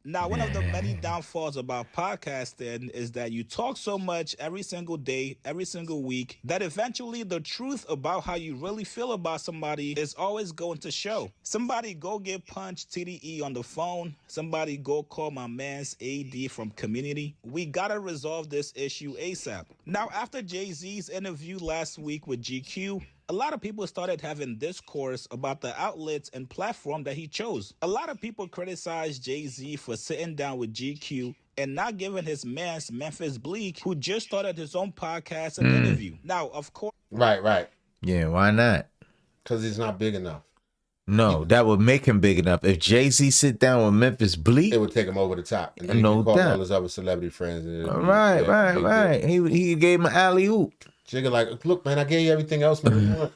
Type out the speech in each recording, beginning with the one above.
Now, one of the many downfalls about podcasting is that you talk so much every single day, every single week, that eventually the truth about how you really feel about somebody is always going to show. Somebody go get Punch TDE on the phone. Somebody go call my man's AD from Community. We gotta resolve this issue ASAP. Now, after Jay-Z's interview last week with GQ, a lot of people started having discourse about the outlets and platform that he chose. A lot of people criticized Jay-Z for sitting down with GQ and not giving his man's Memphis Bleek, who just started his own podcast, an interview. Now, of course... Right. Yeah, why not? Because he's not big enough. No, that would make him big enough. If Jay-Z sit down with Memphis Bleek, it would take him over the top. And then no he called doubt. all his other celebrity friends. Right. He gave him an alley-oop. Jigga like, look, man, I gave you everything else, man.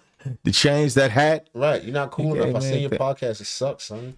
To change that hat. Right, you're not cool enough. I seen your podcast. It sucks, son.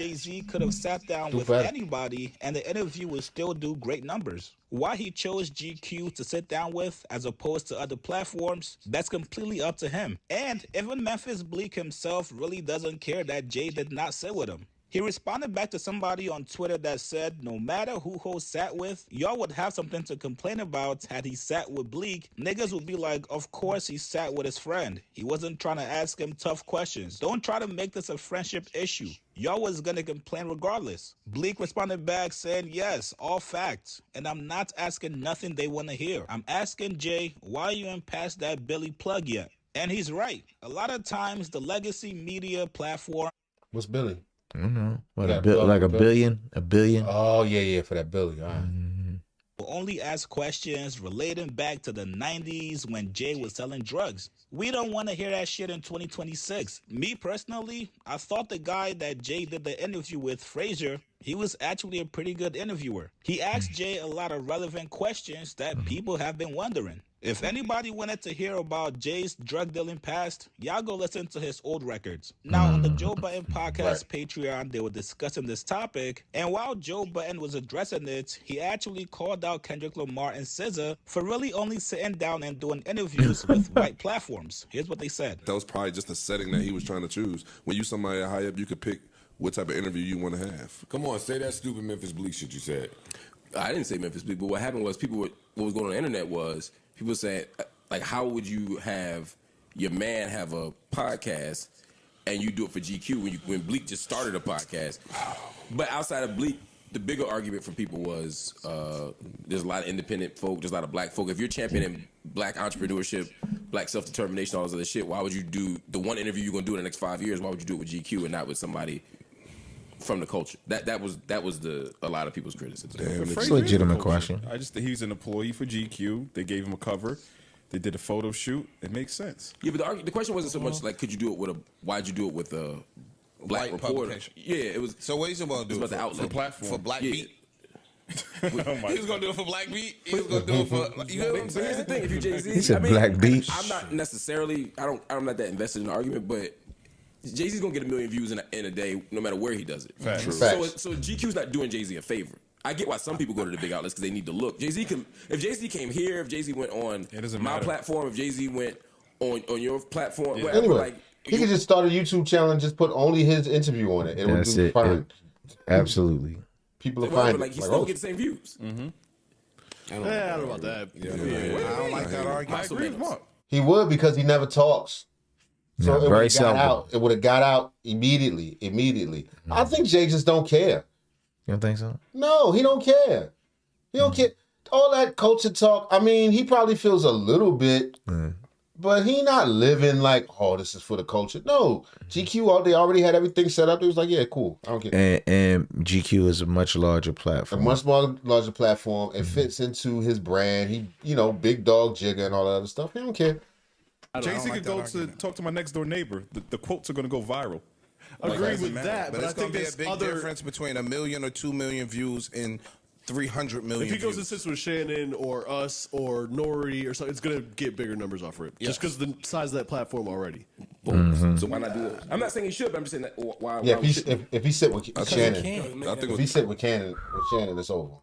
Jay-Z could have sat down with anybody and the interview would still do great numbers. Why he chose GQ to sit down with as opposed to other platforms, that's completely up to him. And even Memphis Bleek himself really doesn't care that Jay did not sit with him. He responded back to somebody on Twitter that said, no matter who Ho sat with, y'all would have something to complain about had he sat with Bleek. Niggas would be like, of course he sat with his friend. He wasn't trying to ask him tough questions. Don't try to make this a friendship issue. Y'all was gonna complain regardless. Bleek responded back saying, yes, all facts. And I'm not asking nothing they want to hear. I'm asking Jay, why you ain't past that Billy plug yet? And he's right. A lot of times the legacy media platform... What's Billy? I don't know. What, a billion? A billion? Oh, yeah, for that Billy. All right. Will only ask questions relating back to the 90s when Jay was selling drugs. We don't want to hear that shit in 2026. Me personally, I thought the guy that Jay did the interview with, Frazier, he was actually a pretty good interviewer. He asked Jay a lot of relevant questions that people have been wondering. If anybody wanted to hear about Jay's drug dealing past, y'all go listen to his old records. Now, on the Joe Budden podcast Patreon, they were discussing this topic, and while Joe Budden was addressing it, he actually called out Kendrick Lamar and SZA for really only sitting down and doing interviews with white platforms. Here's what they said. That was probably just a setting that he was trying to choose. When you somebody high up, you could pick what type of interview you want to have. Come on, say that stupid Memphis Bleek shit you said. I didn't say Memphis Bleek, but what happened was what was going on the internet was people saying, like, how would you have your man have a podcast and you do it for GQ when Bleek just started a podcast? But outside of Bleek, the bigger argument for people was there's a lot of independent folk, there's a lot of black folk. If you're championing black entrepreneurship, black self-determination, all this other shit, why would you do the one interview you're going to do in the next 5 years? Why would you do it with GQ and not with somebody from the culture? That was a lot of people's criticism. It's a legitimate question. I just think he's an employee for GQ. They gave him a cover. They did a photo shoot. It makes sense. Yeah, but the question wasn't so much like, could you do it with why'd you do it with a black reporter? Publication. Yeah, it was. So what he's going to do? About the outlet. For platform. For Black Yeah. Beat? He was going to do it for Black Beat? He was going to do it for... You know what I'm But here's the saying? thing, if you're Jay-Z... He said Black Beat. I'm not necessarily... I'm not that invested in the argument, but Jay-Z's going to get 1 million views in a day, no matter where he does it. Facts. True. So GQ's not doing Jay-Z a favor. I get why some people go to the big outlets because they need to look. Jay-Z can... If Jay-Z came here, if Jay-Z went on my platform, if Jay-Z went on your platform, whatever, Anyway, like... he could just start a YouTube channel and just put only his interview on it. And That's it would it. do fine. Absolutely. People will Whatever, find like, it. he Like, still oh, get the same views. I don't know about that. I don't like that argument. I agree with Mark. he would because he never talks. So Yeah, it very would have got seldom. out. It would have got out immediately. I think Jay just don't care. You don't think so? No, he don't care. He don't care. All that culture talk, I mean, he probably feels a little bit, but he not living like, oh, this is for the culture. No, GQ, they already had everything set up. It was like, yeah, cool. I don't care. And GQ is a much larger A platform. much more larger platform. It fits into his brand. He, big dog jigger and all that other stuff. He don't care. Jay-Z could go to talk to my next door neighbor. The quotes are going to go viral. Agree with that, but I it's going think to be a there's big other. difference between 1 million or 2 million views and 300 million If he goes and views. sits with Shannon or us or Nori or something, it's gonna get bigger numbers off Rip. Just because the size of that platform already. So why not do it? I'm not saying he should, but I'm just saying that why. Yeah, why if he sit with Shannon, I think if he sit with Shannon, it's over.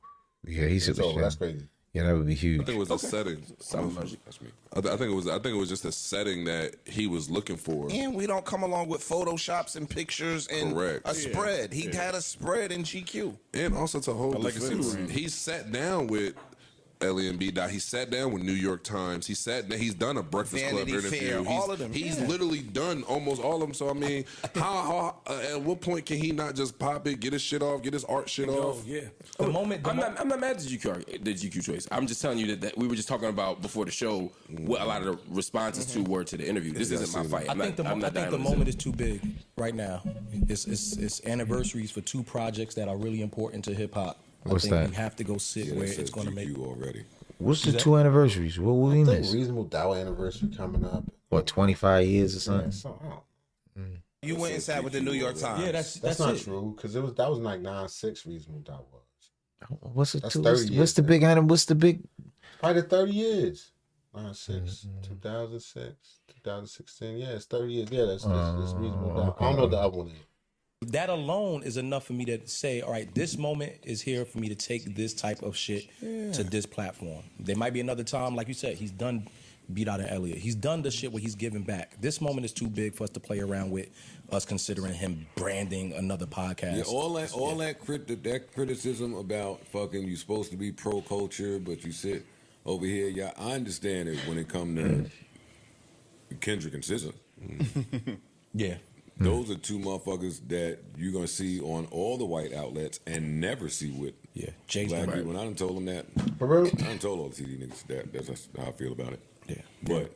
Yeah, he said It's over. That's crazy. Yeah, that would be I huge. think it was a setting. That's me. I think it was just a setting that he was looking for. And we don't come along with photoshops and pictures and Correct. a spread. He had a spread in GQ. And also to hold legacy defense, brand. he sat down with Ellie and B. Dot. He sat down with New York Times. He's done a Breakfast Vanity Club Fair, interview. all of them, He's yeah. literally done almost all of them. So I mean, how at what point can he not just pop it, get his shit off, get his art shit off? Yeah. The moment, I'm not mad at the GQ choice. I'm just telling you that we were just talking about before the show what a lot of the responses to were to the interview. This isn't my fight. I think the moment is too big right now. It's anniversaries for two projects that are really important to hip hop. What's I think that? we have to go sit where it's going to make. already. What's the two anniversaries? What will we I think miss? Reasonable Doubt anniversary coming up. What, 25 years or Yeah, something? so, I don't- You went and sat with the New York Times. Yeah, that's That's not it. true because that was like 9-6 Reasonable Doubt was. What's it? That's Two? 30 years, What's the big item? What's the big? Probably 30 years. 9-6, 2006, 2016. Yeah, it's 30 years. Yeah, that's Reasonable Doubt. I don't know what the other one is. That alone is enough for me to say, all right, this moment is here for me to take this type of shit to this platform. There might be another time, like you said, he's done Beat Out and Elliott. He's done the shit where he's giving back. This moment is too big for us to play around with, us considering him branding another podcast. Yeah, all that criticism about fucking you supposed to be pro culture, but you sit over here. Yeah, I understand it when it comes to Kendrick and SZA. Yeah. Those are two motherfuckers that you're gonna see on all the white outlets and never see with Jay's black right. people. And I done told them that. For real? I done told all the CD niggas that's how I feel about it. Yeah. But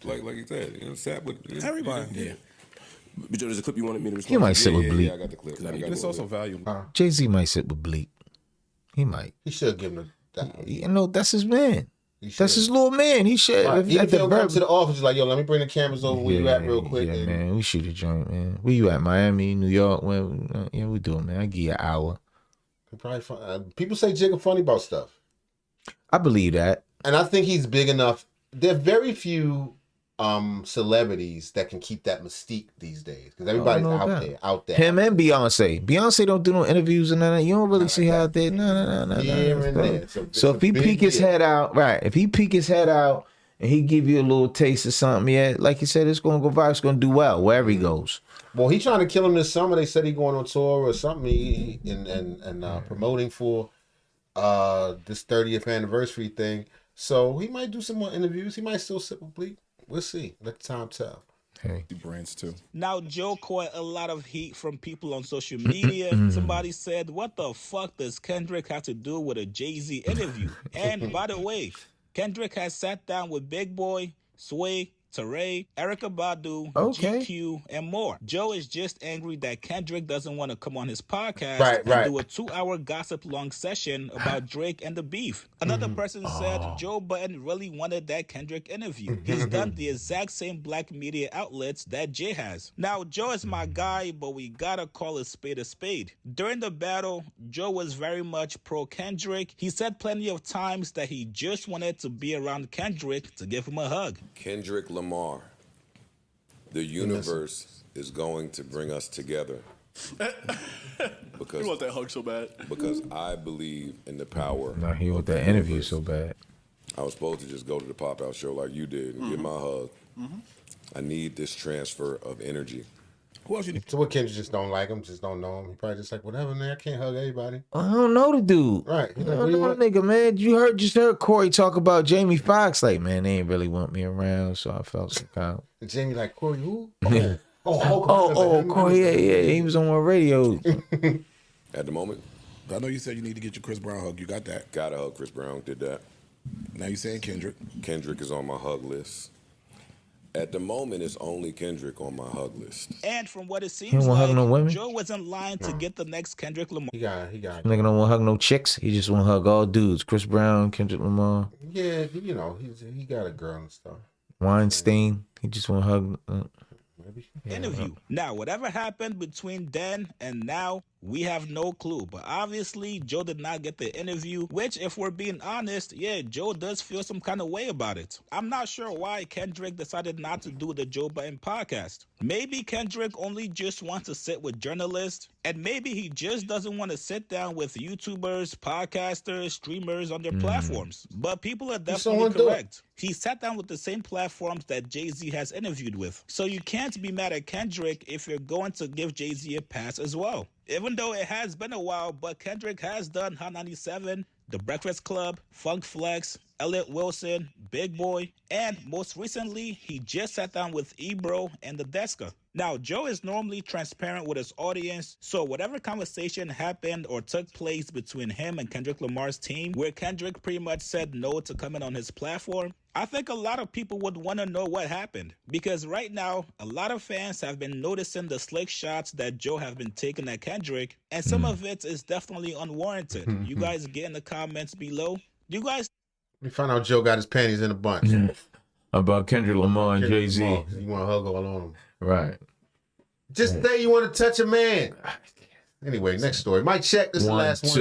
like you said, sat with Everybody. Yeah. But Joe, there's a clip you wanted me to respond He might to? sit with Bleek. I got the clip. It's also valuable. Jay-Z might sit with Bleek. He might. He should give him that. You know, that's his man. He should. That's his little man. He should. Right. If Even at if they the don't come verb- to the office, like, yo, let me bring the cameras over where you at real quick. Yeah, and man. We shoot a joint, man. Where you at? Miami, New York? Yeah, we do it, man. I give you an hour. Probably fun. People say Jigga funny about stuff. I believe that. And I think he's big enough. There are very few celebrities that can keep that mystique these days because everybody's no out doubt. there, out there. Him and Beyonce. Beyonce don't do no interviews and none. You don't really see her out there. No. Here and there. So if he peek his head out, right? If he peek his head out and he give you a little taste of something, yeah, like you said, it's gonna go viral. It's gonna do well wherever he goes. Well, he trying to kill him this summer. They said he going on tour or something and promoting for this 30th anniversary thing. So he might do some more interviews. He might still sit with Bleek. We'll see. Let the time tell. Hey, Brands too. Now, Joe caught a lot of heat from people on social media. Somebody said, what the fuck does Kendrick have to do with a Jay-Z interview? And by the way, Kendrick has sat down with Big Boy, Sway, Teray, Erykah Badu, Okay. GQ, and more. Joe is just angry that Kendrick doesn't want to come on his podcast and do a 2-hour gossip-long session about Drake and the beef. Another person said Joe Budden really wanted that Kendrick interview. He's done the exact same black media outlets that Jay has. Now, Joe is my guy, but we gotta call a spade a spade. During the battle, Joe was very much pro-Kendrick. He said plenty of times that he just wanted to be around Kendrick to give him a hug. Kendrick Lamar, the universe is going to bring us together. You want that hug so bad. Because I believe in the power. no, he of want the that interview universe. so bad. I was supposed to just go to the pop-out show like you did and get my hug. I need this transfer of energy. Who else you need? So what Kendrick just don't like him, just don't know him. He probably just like, whatever, man. I can't hug everybody. I don't know the dude. Right. I He's like, don't what do you know want? the nigga, man. You just heard Corey talk about Jamie Foxx. Like, man, they ain't really want me around, so I felt some kind of. And Jamie like, Corey, who? Yeah. Oh, Corey, yeah. He was on my radio. At the moment, I know you said you need to get your Chris Brown hug. You got that. gotta hug Chris Brown, did that. Now you saying Kendrick. Kendrick is on my hug list. At the moment, it's only Kendrick on my hug list. And from what it seems don't like, hug no women? Joe wasn't lying to get the next Kendrick Lamar. He got. Nigga don't want to hug no chicks. He just want to hug all dudes. Chris Brown, Kendrick Lamar, Yeah, you know, he got a girl and stuff. Weinstein. He just want to hug. Maybe. interview. Now, whatever happened between then and now, We have no clue, but obviously Joe did not get the interview, which if we're being honest, yeah, Joe does feel some kind of way about it. I'm not sure why Kendrick decided not to do the Joe Budden podcast. Maybe Kendrick only just wants to sit with journalists, and maybe he just doesn't want to sit down with YouTubers, podcasters, streamers on their platforms. But people are definitely correct. He sat down with the same platforms that Jay-Z has interviewed with. So you can't be mad at Kendrick if you're going to give Jay-Z a pass as well. Even though it has been a while, but Kendrick has done Hot 97, The Breakfast Club, Funk Flex, Elliot Wilson, Big Boy, and most recently, he just sat down with Ebro and the Deska. Now, Joe is normally transparent with his audience, so whatever conversation happened or took place between him and Kendrick Lamar's team, where Kendrick pretty much said no to coming on his platform, I think a lot of people would want to know what happened. Because right now, a lot of fans have been noticing the slick shots that Joe have been taking at Kendrick, and some of it is definitely unwarranted. You guys get in the comments below. You guys... We found out Joe got his panties in a bunch. About Kendrick Lamar and Jay-Z. You want to hug all on him. Right. Just say you want to touch a man. Anyway, next story. Mike check. This is the last one.